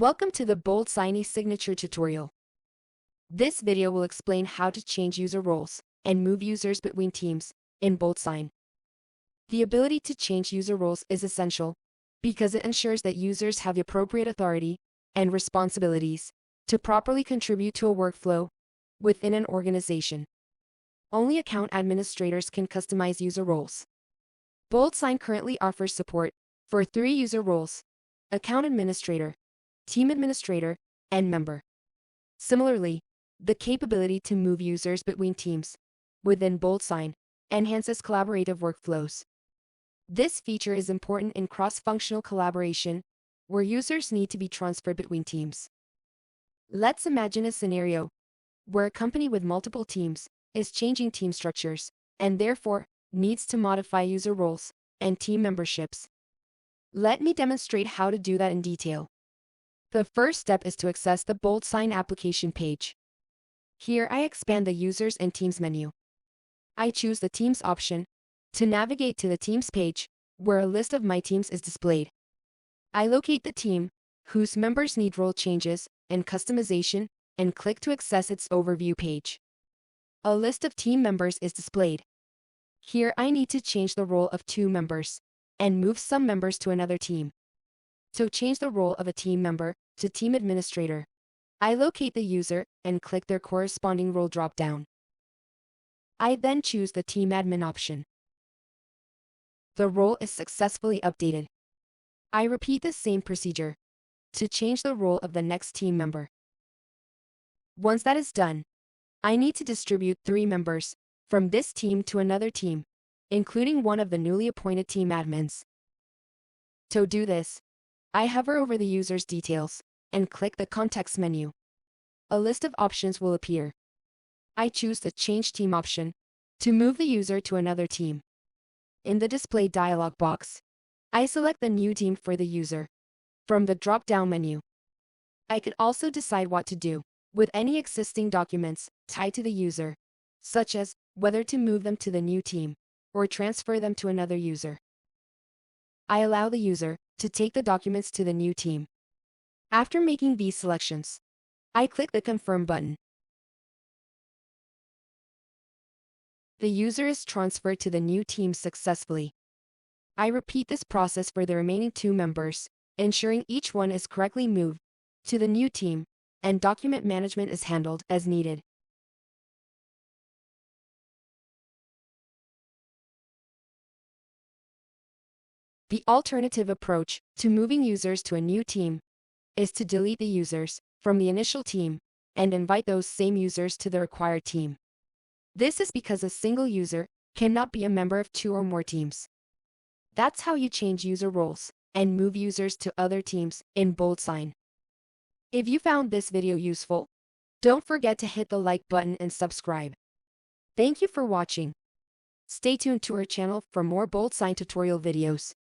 Welcome to the BoldSign eSignature tutorial. This video will explain how to change user roles and move users between teams in BoldSign. The ability to change user roles is essential because it ensures that users have the appropriate authority and responsibilities to properly contribute to a workflow within an organization. Only account administrators can customize user roles. BoldSign currently offers support for 3 user roles: account administrator, team administrator, and member. Similarly, the capability to move users between teams within BoldSign enhances collaborative workflows. This feature is important in cross-functional collaboration, where users need to be transferred between teams. Let's imagine a scenario where a company with multiple teams is changing team structures and therefore needs to modify user roles and team memberships. Let me demonstrate how to do that in detail. The first step is to access the BoldSign application page. Here I expand the Users and Teams menu. I choose the Teams option to navigate to the Teams page, where a list of my teams is displayed. I locate the team whose members need role changes and customization and click to access its overview page. A list of team members is displayed. Here I need to change the role of 2 members and move some members to another team. To change the role of a team member to team administrator, I locate the user and click their corresponding role drop-down. I then choose the team admin option. The role is successfully updated. I repeat the same procedure to change the role of the next team member. Once that is done, I need to distribute 3 members from this team to another team, including one of the newly appointed team admins. To do this, I hover over the user's details and click the context menu. A list of options will appear. I choose the Change Team option to move the user to another team. In the display dialog box, I select the new team for the user from the drop-down menu. I could also decide what to do with any existing documents tied to the user, such as whether to move them to the new team or transfer them to another user. I allow the user to take the documents to the new team. After making these selections, I click the Confirm button. The user is transferred to the new team successfully. I repeat this process for the remaining 2 members, ensuring each one is correctly moved to the new team, and document management is handled as needed. The alternative approach to moving users to a new team is to delete the users from the initial team and invite those same users to the required team. This is because a single user cannot be a member of 2 or more teams. That's how you change user roles and move users to other teams in BoldSign. If you found this video useful, don't forget to hit the like button and subscribe. Thank you for watching. Stay tuned to our channel for more BoldSign tutorial videos.